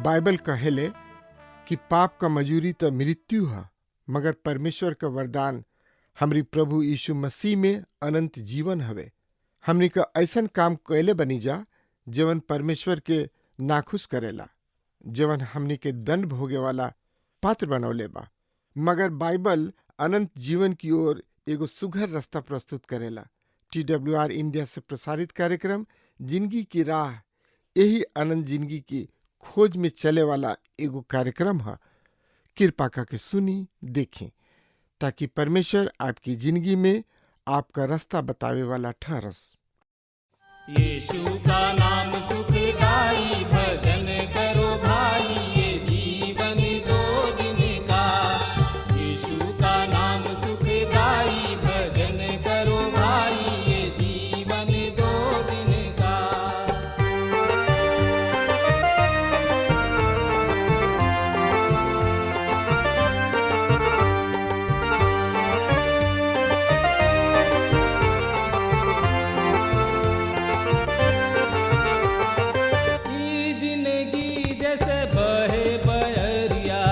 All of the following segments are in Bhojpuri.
बाइबल कहेले कि पाप का मजूरी तो मृत्यु है, मगर परमेश्वर का वरदान हमरी प्रभु यीशु मसीह में अनंत जीवन हवे। हमनी का ऐसन काम कैले बनी जा जवन परमेश्वर के नाखुश करेला, जवन हमनी के दंड भोगे वाला पात्र बनौले बा। मगर बाइबल अनंत जीवन की ओर एगो सुघर रास्ता प्रस्तुत करेला। TWR इंडिया से प्रसारित कार्यक्रम जिंदगी की राह यही अनंत जिंदगी की खोज में चले वाला एगो कार्यक्रम है। कृपा करके सुनी देखें, ताकि परमेश्वर आपकी जिंदगी में आपका रास्ता बतावे वाला ठहरस। यीशु का नाम सुखदाई, भजन करो भाई, ये जीवन दो दिन का। यीशु का नाम सुखदाई, भजन करो भाई, ये जीवन दो दिन का। ई जिंदगी जैसे बहे बहरिया,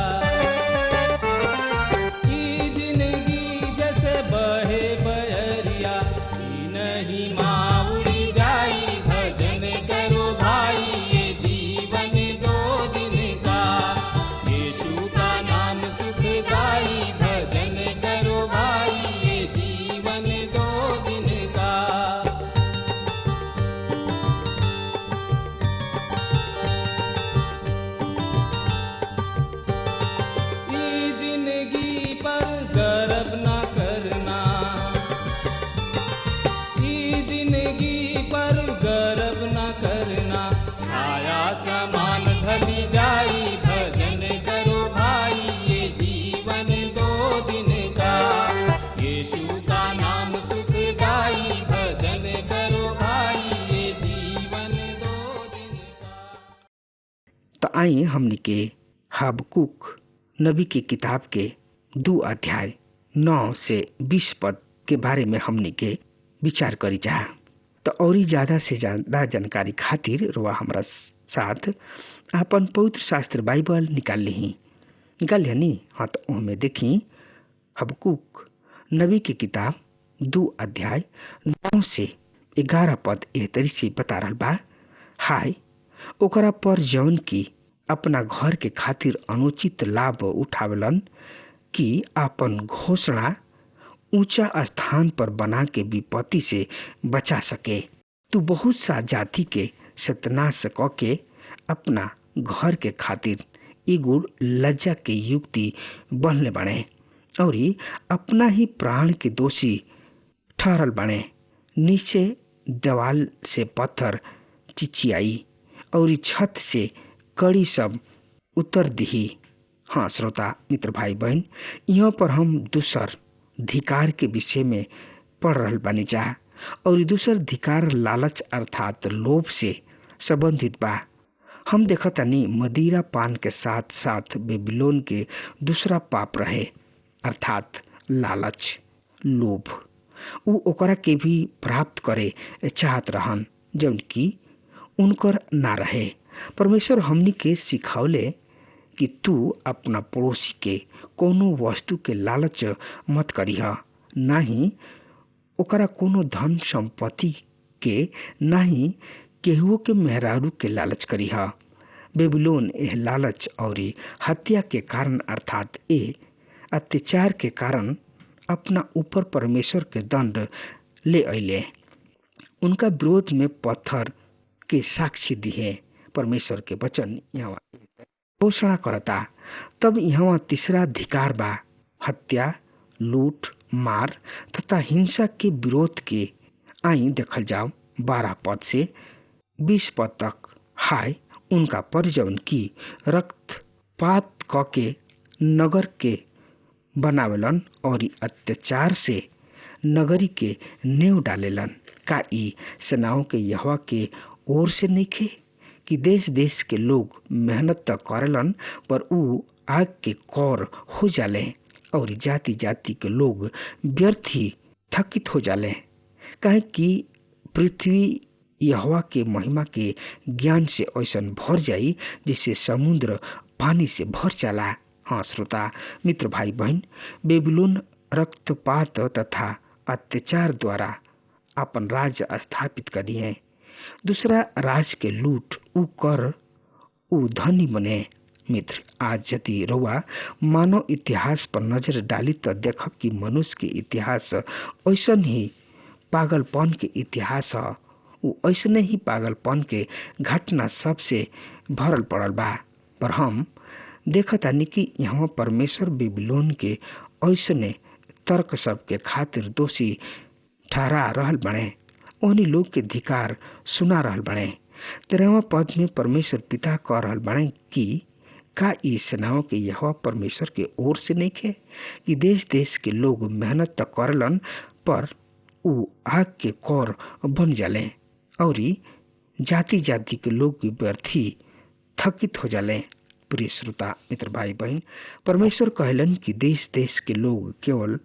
ई जिंदगी जैसे बहे बहरिया, ई नहीं माँ उड़ी जाई, भजन करो भाई, ये जीवन दो दिन का। यीशु का नाम सुखदाई, भजन करो भाई, ये जीवन दो दिन का। ई जिंदगी पर गर्व न करना, ई जिंदगी पर गर्व न करना, छाया समान ढली जाई, भजन करो भाई, ये जीवन दो दिन का। यीशु का नाम सुखदाई, भजन करो भाई, ये जीवन दो दिन का। तो आई हमनी के हबकुक नबी की किताब के 2 अध्याय 9 से 20 पद के बारे में हमनी के विचार करी जा। तो और ज्यादा से ज्यादा जानकारी खातिर रुआ हमरा साथ अपन पवित्र शास्त्र बाइबल निकाल ली। हाँ, तो उनमें देखी हबकुक नबी की किताब 2 अध्याय 9 से 11 पद एह तरी से बता रहल बा। हाय ओकरा पर जौन की अपना घर के खातिर अनुचित लाभ उठावलन कि आपन घोषणा ऊंचा स्थान पर बना के विपत्ति से बचा सके। तू बहुत सा जाति के सत्यानाश क के अपना घर के खातिर एगो लज्जा के युक्ति बनले बने और अपना ही प्राण के दोषी ठहरल बने। नीचे दीवाल से पत्थर चिचियाई और छत से कड़ी सब उतर दिही। हाँ श्रोता मित्र भाई बहन, यहाँ पर हम दूसर धिकार के विषय में पढ़ रहल बानी जा और दूसर धिकार लालच अर्थात लोभ से संबंधित बा। हम देखतानी मदिरा पान के साथ साथ बेबीलोन के दूसरा पाप रहे अर्थात लालच लोभ। उ ओकरा के भी प्राप्त करे चाहत रहन जौन की उनकर ना रहे। परमेश्वर हमनी के सिखौले कि तू अपना पड़ोसी के कोनो वस्तु के लालच मत करीह, ना ही ओकरा कोनो धन संपत्ति के, ना ही केहुओ के मेहरारू के लालच करीह। बेबीलोन एह लालच और हत्या के कारण अर्थात ए अत्याचार के कारण अपना ऊपर परमेश्वर के दंड ले अइले। उनका विरोध में पत्थर के साक्षी दिए। परमेश्वर के वचन यहाँ घोषणा करता। तब यहाँ तीसरा धिकार बा हत्या लूट मार तथा हिंसा के विरोध के आई देखल जाओ 12 पद से 20 पद तक। हाय उनका पर जौन की रक्तपात क के नगर के बनावेलन और अत्याचार से नगरी के नेव डालेलन। का ई सेनाओं के यहोवा के ओर से नइखे कि देश देश के लोग मेहनत त करेलन पर ऊ आग के कौर हो जाले और जाति जाति के लोग व्यर्थ ही थकित हो जाले। काहे कि पृथ्वी यहोवा के महिमा के ज्ञान से ऐसन भर जाई जिससे समुद्र पानी से भर जाला। हाँ श्रोता मित्र भाई बहन, बेबीलोन रक्तपात तथा अत्याचार द्वारा अपन राज्य स्थापित करी है। दूसरा राज के लूट ऊ कर ऊ धनी बने। मित्र आज यदि रउआ मानव इतिहास पर नजर डाली तो देखब कि मनुष्य के इतिहास ऐसन ही पागलपन के इतिहास है। ऊ ऐसने ही पागलपन के घटना सबसे भरल पड़ल बा। पर हम देखतानी कि यहाँ परमेश्वर बेबीलोन के ऐसने तर्क सब के खातिर दोषी ठहरा रहल बने। उन्हीं लोग के धिकार सुना रहल बने। 13वां पद में परमेश्वर पिता कह रहल बने कि का ई सेनाओं के यहोवा परमेश्वर के ओर से नहीं खे कि देश देश के लोग मेहनत त करलन पर ऊ आग के कौर बन जाले और जाति जाति के लोग व्यर्थी थकित हो जाले। प्रिय श्रोता मित्र भाई बहन, परमेश्वर कहलन कि देश देश के लोग केवल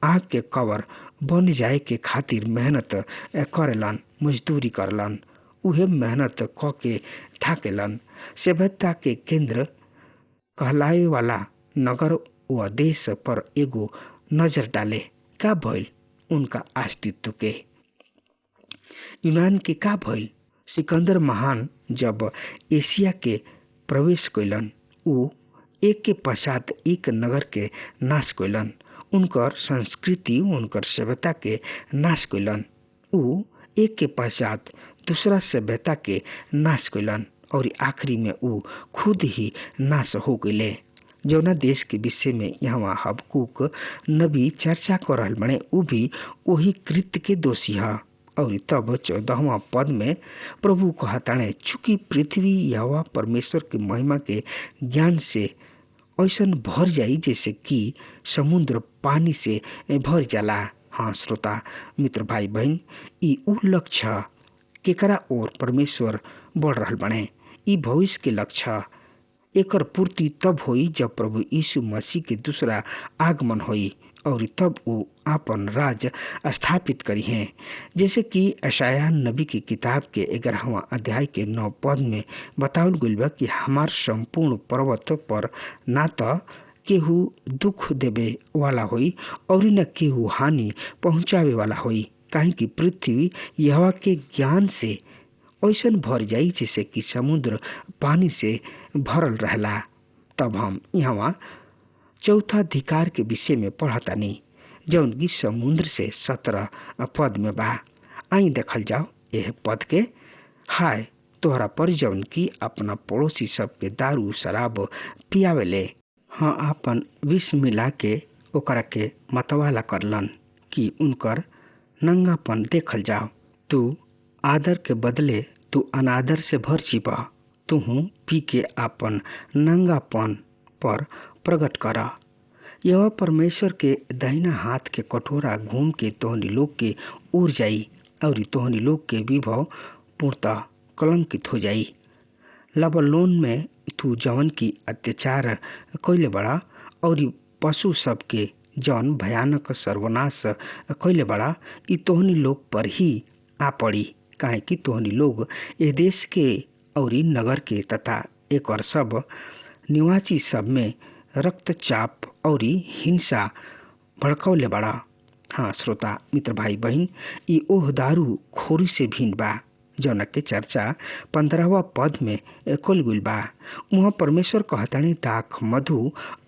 आग के कवर बन जाए के खातिर मेहनत करेलन, मजदूरी करलन। उहे मेहनत क के थाकेलन। सभ्यता के केंद्र कहलाए वाला नगर व देश पर एगो नजर डाले। का भइल उनका अस्तित्व के? यूनान के का भइल? सिकंदर महान जब एशिया के प्रवेश कैलन ऊ एक के पश्चात एक नगर के नाश कैलन। उनकर संस्कृति उनकर सभ्यता के नाश कैलन। ऊ एक के पश्चात दूसरा सभ्यता के नाश कैलन और आखिरी में ऊ खुद ही नाश हो गए। जौना देश के विषय में यहाँ हबकुक नबी चर्चा कर रहल बने ऊ भी वही कृत्य के दोषी है। और तब 14वां पद में प्रभु कहताने चूंकि पृथ्वी यहोवा परमेश्वर के महिमा के ज्ञान से ऐसन भर जाई जैसे कि समुद्र पानी से भर जाला। हाँ श्रोता मित्र भाई बहन, ई ऊ लक्ष्य केकरा और परमेश्वर बढ़ रहल बने। ई भविष्य के लक्ष्य एकर पूर्ति तब होई जब प्रभु यीशु मसीह के दूसरा आगमन होई और तब वो आपन राज स्थापित करी हैं। जैसे कि यशायाह नबी की किताब के 11वां अध्याय के 9 पद में बतावल गइल बा कि हमार संपूर्ण पर्वत पर ना तो केहू दुख देवे वाला होई और न केहू हानि पहुँचावे वाला होई। काहे कि पृथ्वी यहोवा के ज्ञान से ऐसन भर जाई जैसे कि समुद्र पानी से भरल रहला। तब हम यहाँ चौथा अधिकार के विषय में पढ़तानी जौन की समुद्र से 17 पद में बा। आई देखल जाओ यह पद के। हाय तोहरा पर जौन की अपना पड़ोसी सबके दारू शराब पियावेले। हाँ आपन विष मिला के ओकरा के मतवाला करलन कि उनकर नंगापन देखल जाओ। तू आदर के बदले तू अनादर से भर चिपा। तू पी के आपन नंगापन पर प्रकट करा। यह परमेश्वर के दाहिना हाथ के कटोरा घूम के तोहनी लोग के उड़ जाई और तोहनी लोग के विभव पूर्णतः कलंकित हो जाई। लबलोन में तू जवन की अत्याचार कैले बड़ा और पशु सब के जौन भयानक सर्वनाश कैले बड़ा ई तोहनी लोग पर ही आ पड़ी। काहे कि तोहनी लोग ए देश के और नगर के तथा एक और सब निवासी सब में रक्तचाप और हिंसा भड़कौले बड़ा। हाँ श्रोता मित्र भाई बहन, ई ओह दारू खोरी से भिन्न बा जौन के चर्चा 15वां पद में कल गइल बा। वहाँ परमेश्वर कहताने दाख मधु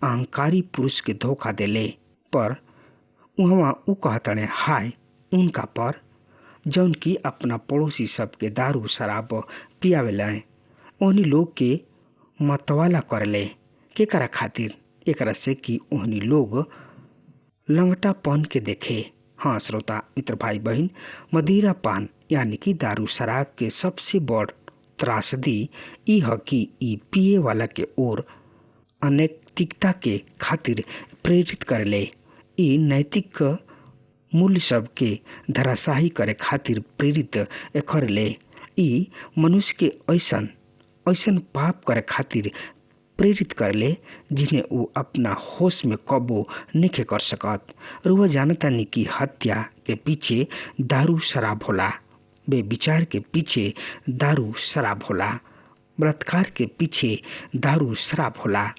अहंकारी पुरुष के धोखा देले। पर वहाँ ऊ कहताने हाय उनका पर जौन की अपना पड़ोसी सबके दारू शराब पियावेला। ओहनी लोग के मतवाला करले के करा खातिर एकरा से कि ओहनी लोग लंगटापन के देखे। हाँ श्रोता मित्र भाई बहन, मदिरा पान यानी कि दारू शराब के सबसे बड़ त्रासदी ई है कि ई पिए वाला के ओर अनैतिकता के खातिर प्रेरित करेले। ई नैतिक मूल्य सब के धराशाही करे खातिर प्रेरित करेले। ई मनुष्य के ऐसन ऐसन पाप करे खातिर प्रेरित करले जिन्हें वो अपना होश में कबो नहीं कर सकत। रुआ जानता नहीं कि हत्या के पीछे दारू शराब होला, बेविचार के पीछे दारू शराब होला, बलात्कार के पीछे दारू शराब होला।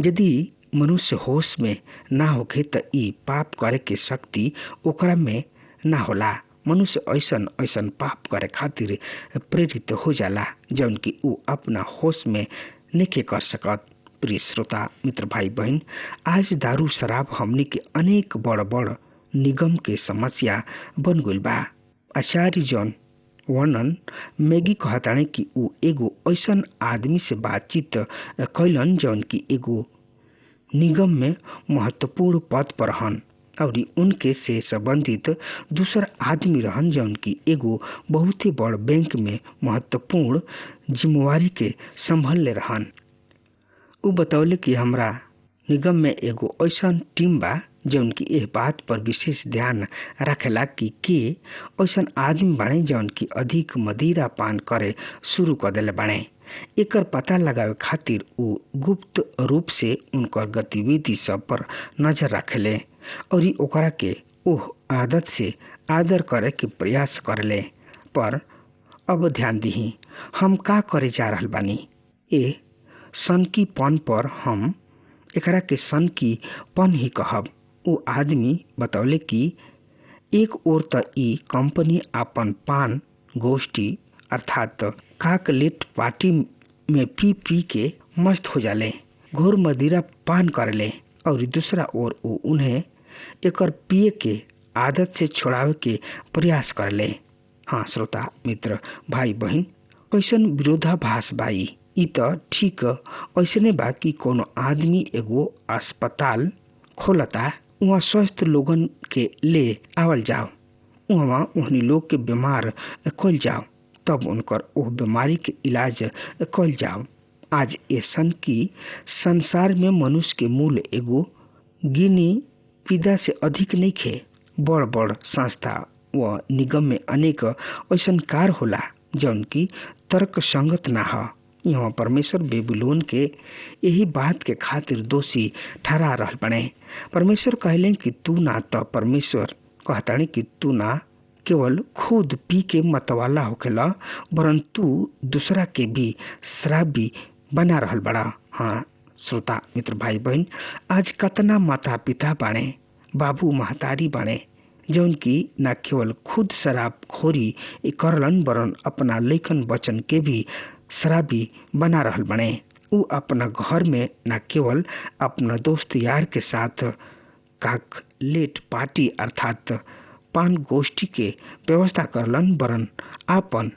यदि मनुष्य होश में ना होखे त ई पाप करे के शक्ति ओकरा में ना होला। मनुष्य ऐसन ऐसन पाप करे खातिर प्रेरित हो जाला जौन कि ऊ अपना होश में नहीं कर सकत। प्रिय श्रोता मित्र भाई बहन, आज दारू शराब हमनी के अनेक बड़ बड़ निगम के समस्या बन गइल बा। आचार्य जॉन वर्णन मैगी कहताणे कि ऊ एगो ऐसन आदमी से बातचीत कैलन जौन कि एगो निगम में महत्वपूर्ण पद पर हन और उनके से संबंधित दूसर आदमी रहन जौन की एगो बहुत ही बड़ बैंक में महत्वपूर्ण जिम्मेवारी के संभलले रहन। उ बतौले कि हमरा निगम में एगो ऐसन टीम बा जौन की एह बात पर विशेष ध्यान रखेला कि के ऐसन आदमी बाणे जौन की अधिक मदिरा पान करे शुरू कर देले बाणे। एकर पता लगावे खातिर उ गुप्त रूप से उनकर गतिविधि सब पर नजर रखेले और ओकरा के ओह आदत से आदर करे के प्रयास करले। पर अब ध्यान दीही, हम का करे जा रहल बानी। ए सनकीपन पर हम एकरा के सनकीपन ही कहब। वो आदमी बतौले कि एक ओर त ई कंपनी अपन पान गोष्ठी अर्थात काकलेट पार्टी में पी पी के मस्त हो जाले, घोर मदिरा पान करले और दूसरा ओर वो उन्हें एकर पिए के आदत से छोड़ावे के प्रयास करले। हाँ श्रोता मित्र भाई बहन, कैसन विरोधाभास बाई। ई त ठीक ऐसने बा कि कोनो आदमी एगो अस्पताल खोलता, वहाँ स्वस्थ लोगन के ले आवल जाओ, वहाँ उन्हीं लोग के बीमार कल जाओ, तब उनकर ओह बीमारी के इलाज कल जाओ। आज ऐसन की संसार में मनुष्य के मूल एगो गिनी पिदा से अधिक नहीं खे। बड़ बड़ संस्था व निगम में अनेक ऐसन कार्य होला जौन की तर्क संगत ना हो। यहाँ परमेश्वर बेबीलोन के यही बात के खातिर दोषी ठहरा रहल बने। परमेश्वर कहले कि तू ना, तो परमेश्वर कहतानी कि तू ना केवल खुद पी के मतवाला होखेला वरन तू दूसरा के भी शराबी बना रहल बड़ा। हाँ श्रोता मित्र भाई बहन, आज कतना माता पिता बाणे, बाबू महतारी बाणे जौन की न केवल खुद शराब खोरी करलन वरन अपना लेखन वचन के भी शराबी बना रहल बने। उ अपना घर में न केवल अपना दोस्त यार के साथ काकलेट पार्टी अर्थात पान गोष्ठी के व्यवस्था करलन वरन अपन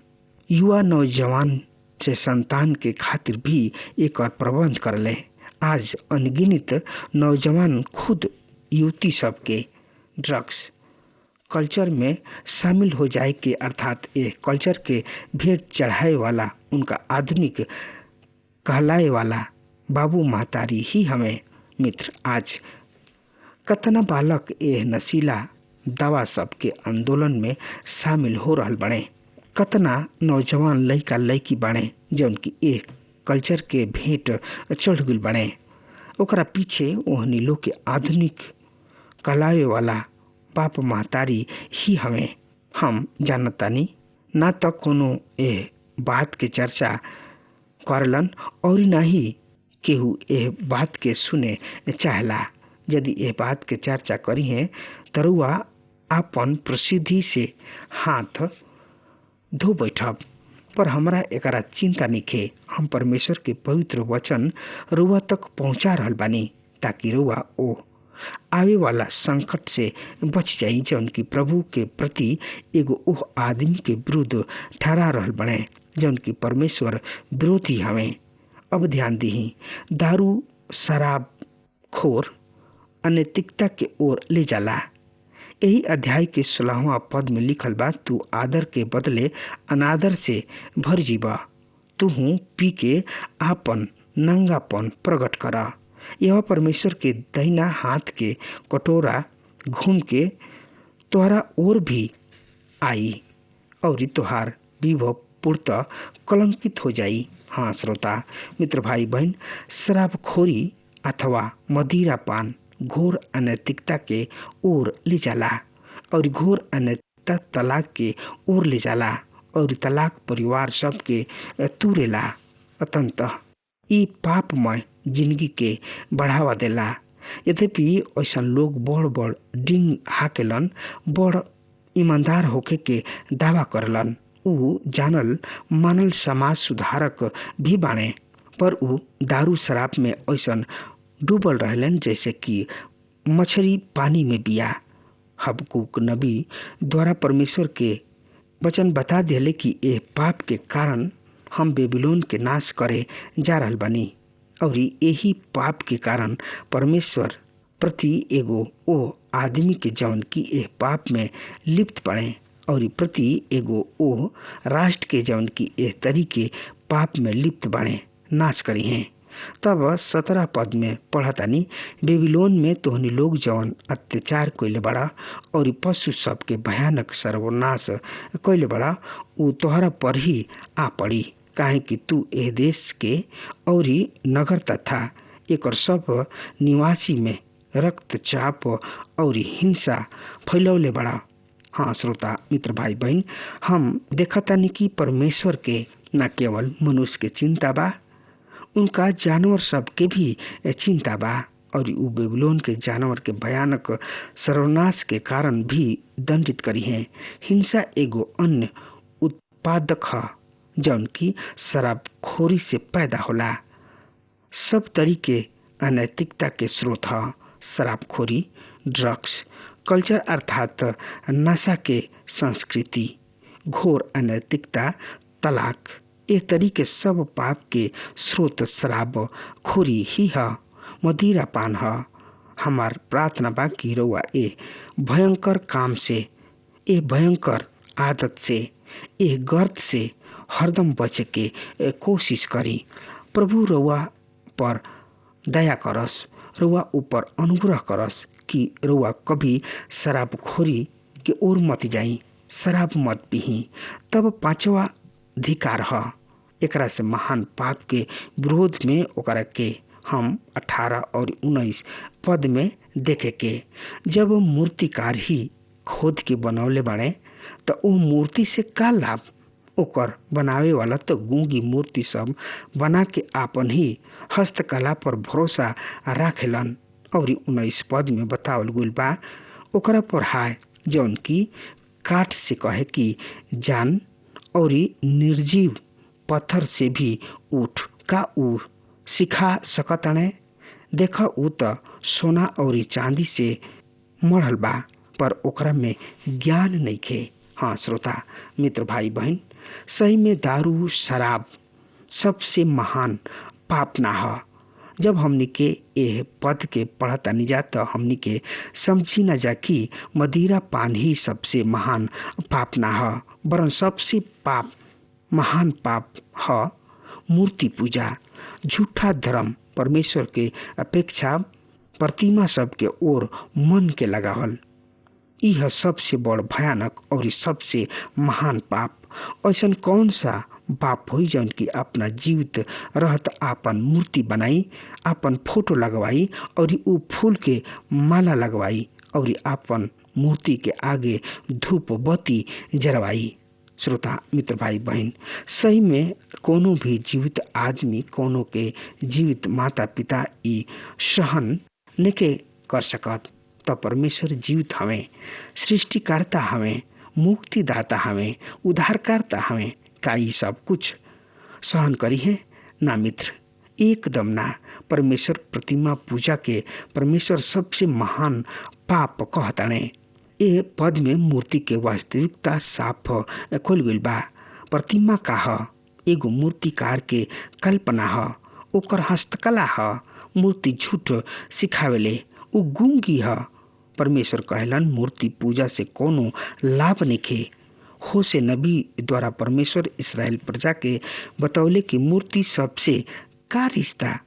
युवा नौजवान से संतान के खातिर भी एक प्रबंध करले। आज अनगिनत नौजवान खुद युवती सब के ड्रग्स कल्चर में शामिल हो जाए के अर्थात ये कल्चर के भेंट चढ़ाए वाला उनका आधुनिक कहलाए वाला बाबू महतारी ही हमें मित्र आज कतना बालक ये नशीला दवा सब के आंदोलन में शामिल हो रहल बने। कतना नौजवान लड़का लड़की बने जौन की एक कल्चर के भेंट चढ़ गल बने। ओकरा पीछे ओहनी लोग के आधुनिक कहलाए वाला बाप महतारी ही हमें। हम जानतानी ना तो कोनो ए बात के चर्चा करलन और ना ही केहू ए बात के सुने चाहला। यदि ए बात के चर्चा करी है तरुआ आपन प्रसिद्धि से हाथ धो बैठब, पर हमरा एकरा चिंता निखे। हम परमेश्वर के पवित्र वचन रुआ तक पहुंचा रहल बानी ताकि रुआ ओ आवे वाला संकट से बच जाई जौन की प्रभु के प्रति एगो ओह आदमी के विरुद्ध ठहरा रहल बने जौन की परमेश्वर विरोधी हमें। अब ध्यान दीही, दारू शराब खोर अनैतिकता के ओर ले जाला। यही अध्याय के 16वां पद में लिखल बा, तू आदर के बदले अनादर से भर जीवा, तू पी के आपन नंगापन प्रकट करा। यह परमेश्वर के दाहिना हाथ के कटोरा घूम के तोहरा ओर भी आई और तोहार विभव पूर्णतः कलंकित हो जाई। हाँ श्रोता मित्र भाई बहन, शराबखोरी अथवा मदिरा पान घोर अनैतिकता के ओर ले जाला और घोर अनैतिकता तलाक के ओर ले जाला और तलाक परिवार सब के तूरेला। अतंतः ई पापमय जिंदगी के बढ़ावा देला। यद्यपि ऐसा लोग बड़ बड़ डिंग हाकेलन, बड़ ईमानदार होके के दावा करलन, ऊ जानल मानल समाज सुधारक भी बाणे, पर ऊ दारू शराब में ऐसा डूबल रहलन जैसे कि मछली पानी में बिया। हबक्कूक नबी द्वारा परमेश्वर के वचन बता दिले कि ए पाप के कारण हम बेबीलोन के नाश करे जा रहल बानी और यही पाप के कारण परमेश्वर प्रति एगो ओ आदमी के जौन की ए पाप में लिप्त पड़े और प्रति एगो ओ राष्ट्र के जौन की ए तरीके पाप में लिप्त बने नाश करी हैं। तब 17 पद में पढ़तानी, बेबीलोन में तोहनी लोग जौन अत्याचार कइले बड़ा और पशु सब के भयानक सर्वनाश कइले बड़ा, ऊ तोहरा पर ही आ पड़ी, काहे कि तू एह देश के और नगर तथा एकर सब निवासी में रक्तचाप और हिंसा फैलौले बड़ा। हाँ श्रोता मित्र भाई बहन, हम देखतानी कि परमेश्वर के न केवल मनुष्य के चिंता बा, उनका जानवर सब के भी चिंता बा और ऊ बेबीलोन के जानवर के भयानक सर्वनाश के कारण भी दंडित करी है। हिंसा एगो अन्य उत्पादक है जौन की शराबखोरी से पैदा होला। सब तरीके अनैतिकता के स्रोत है। शराबखोरी, ड्रग्स कल्चर अर्थात नशा के संस्कृति, घोर अनैतिकता, तलाक, ये तरीके सब पाप के स्रोत शराब खोरी ही है, मदिरा पान है। हमार प्रार्थना बा कि रउआ ए भयंकर काम से, ए भयंकर आदत से, ए गर्त से हरदम बचे के कोशिश करी। प्रभु रउआ पर दया करस, रउआ ऊपर अनुग्रह करस कि रउआ कभी शराबखोरी के ओर मत जाई, शराब मत पीही। तब 5वां अधिकार है, एकरा से महान पाप के विरोध में ओकरा के हम 18 और 19 पद में देखे के। जब मूर्तिकार ही खोद के बनौले बने तो वो मूर्ति से का लाभ? ओकर बनावे वाला तो गूंगी मूर्ति सब बना के आपन ही हस्तकला पर भरोसा राखेलन। और 19 पद में बतावल गइल बा, ओकरा पर हाय जौन की काठ से कहे कि जान और निर्जीव पत्थर से भी उठ, का ऊ सिखा सकतने? देखा ऊ तो सोना और चांदी से मढ़ल बा, पर ओकरा में ज्ञान नहीं खे। हाँ श्रोता मित्र भाई बहन, सही में दारू शराब सबसे महान पाप ना है। जब हमनी के यह पद के पढ़ता नहीं जाता, हमनी के समझी न जा कि मदिरा पान ही सबसे महान पाप ना है, वरन सबसे पाप महान पाप है मूर्ति पूजा, झूठा धर्म, परमेश्वर के अपेक्षा प्रतिमा सब के ओर मन के लगावल। यह सबसे बड़ भयानक और सबसे महान पाप। ऐसा कौन सा पाप हुई जौन की अपना जीवित रहत आपन मूर्ति बनाई, आपन फोटो लगवाई और ऊ फूल के माला लगवाई और आपन मूर्ति के आगे धूप बत्ती जरवाई। श्रोता मित्र भाई बहन, सही में कोनो भी जीवित आदमी, कोनो के जीवित माता पिता ई सहन नहीं कर सकत। तो परमेश्वर जीवित हमें, सृष्टिकर्ता हमें, मुक्तिदाता हमें, उद्धारकर्ता हमें, का ये सब कुछ सहन करी है? ना मित्र, एकदम ना। परमेश्वर प्रतिमा पूजा के परमेश्वर सबसे महान पाप कहताने। ए पद में मूर्ति के वास्तविकता साफ खोल गइल बा। प्रतिमा का ह एगो मूर्तिकार के कल्पना ह, ओकर हस्तकला ह। मूर्ति झूठ सिखावेले, उ गूंगी ह, परमेश्वर कहलन मूर्ति पूजा से कोनो लाभ नइखे। होशे नबी द्वारा परमेश्वर इस्राएल प्रजा के बतौले कि मूर्ति सबसे का रिश्ता।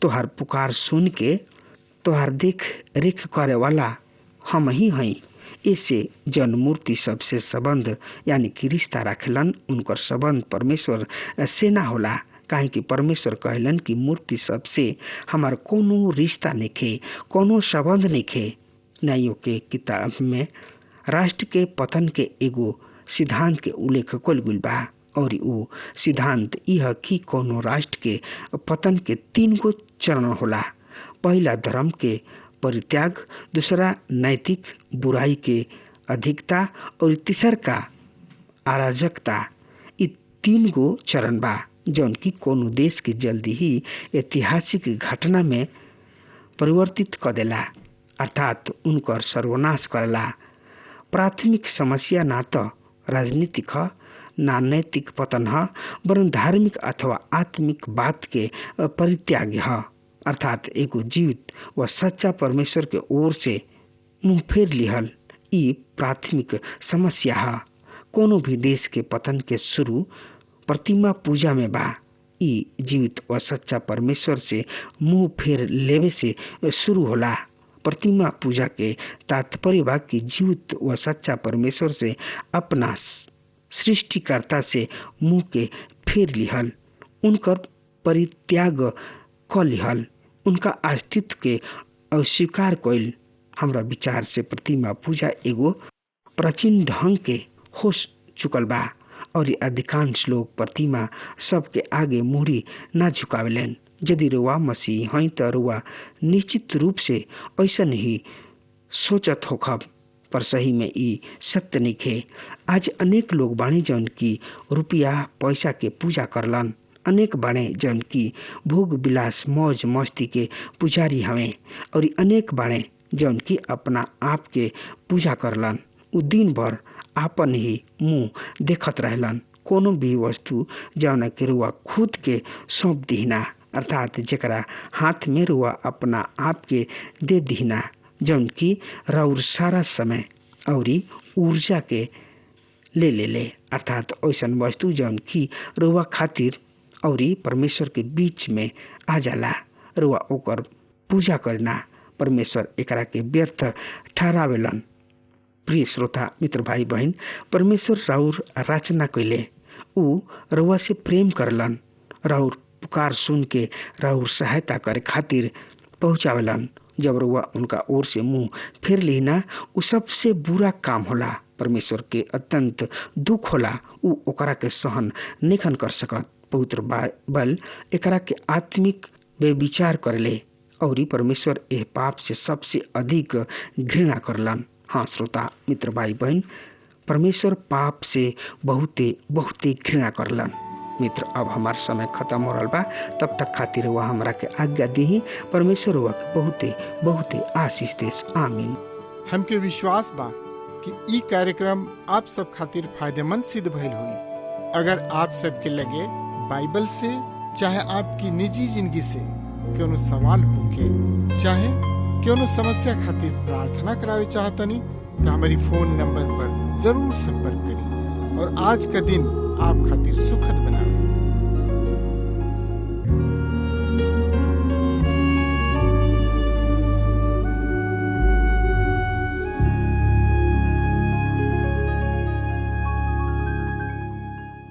तोहार पुकार सुन के तोहार देख रेख करे वाला हम ही हई। इससे जन मूर्ति सबसे संबंध यानी कि रिश्ता रखेलन उनकर संबंध परमेश्वर से ना होला। काहे कि परमेश्वर कहलन कि मूर्ति सबसे हमार कोनो रिश्ता नइखे, कोनो संबंध नइखे। न्यायों के किताब में राष्ट्र के पतन के एगो सिद्धांत के उल्लेख कइल गइल बा और वो सिद्धांत यह कि कोनो राष्ट्र के पतन के 3 गो चरण होला। पहला धर्म के परित्याग, दूसरा नैतिक बुराई के अधिकता और तीसर का अराजकता। ये 3 गो चरण बा जौन की कोनो देश के जल्दी ही ऐतिहासिक घटना में परिवर्तित कर देला अर्थात उनकर सर्वनाश करला। प्राथमिक समस्या ना तो राजनीतिक ह ना नैतिक पतन ह वरन धार्मिक अथवा आत्मिक बात के परित्याग ह अर्थात एगो जीवित व सच्चा परमेश्वर के ओर से मुंह फेर लिहल। ई प्राथमिक समस्या है। कोनो भी देश के पतन के शुरू प्रतिमा पूजा में बा। ई जीवित व सच्चा परमेश्वर से मुंह फेर लेवे से शुरू होला। प्रतिमा पूजा के तात्पर्य बा कि जीवित व सच्चा परमेश्वर से अपना सृष्टिकर्ता से मुंह के फेर लिहल, उनकर परित्याग क लिहल, उनका अस्तित्व के अस्वीकार कइल। हमरा विचार से प्रतिमा पूजा एगो प्राचीन ढंग के हो चुकल बा और अधिकांश लोग प्रतिमा सबके आगे मुड़ी ना झुकावेलन। यदि रुआ मसीह हैं तो रुआ निश्चित रूप से ऐसा नहीं सोचत होखब, पर सही में ई सत्य नइखे। आज अनेक लोग बाणी जौन की रुपया पैसा के पूजा करलन, अनेक बाणे जौन की भोग विलास मौज मस्ती के पुजारी हवे और अनेक बाणे जौन की अपना आप के पूजा करलन। उ दिन भर आपन ही मुंह देखत रहलन। कोनो भी वस्तु जौन के रुआ खुद के सौंप दीना अर्थात जकरा हाथ में रुआ अपना आप के दे दीना जौन की राउर सारा समय और ऊर्जा के ले अर्थात ऐसन वस्तु जौन की रुआ खातिर और परमेश्वर के बीच में आ जाला। रुआ ओकर पूजा करना परमेश्वर एकरा के व्यर्थ ठहरावेलन। प्रिय श्रोता मित्र भाई बहन, परमेश्वर राउर रचना कैले, उ रुआ से प्रेम करलन, राउर पुकार सुन के राउर सहायता करे खातिर पहुँचावेलन। जब रुआ उनका ओर से मुंह फेर लेना उ सबसे बुरा काम होला। परमेश्वर के अत्यंत दुख होला, उ ओकरा के सहन नेखन कर सकत। पवित्र बाइबल एकरा के आत्मिक बेविचार करले और परमेश्वर एह पाप से सबसे अधिक घृणा करलन। हाँ श्रोता मित्र भाई बहन, परमेश्वर पाप से बहुते बहुते घृणा करलन। मित्र अब हमार समय खत्म हो रहा बा, तब तक खातिर वह हमरा के आज्ञा दी। परमेश्वर वह बहुते बहुते आशीष देस। आमीन। हमके विश्वास बा कि ई कार्यक्रम आप सब खातिर फायदेमंद सिद्ध भइल हुई। अगर आप सबके लगे बाइबल से चाहे आपकी निजी जिंदगी से कोनो सवाल होके चाहे कोनो समस्या खातिर प्रार्थना करावे चाहतनी तो हमारी फोन नंबर पर जरूर संपर्क करें और आज का दिन आप खातिर सुखद बनावे।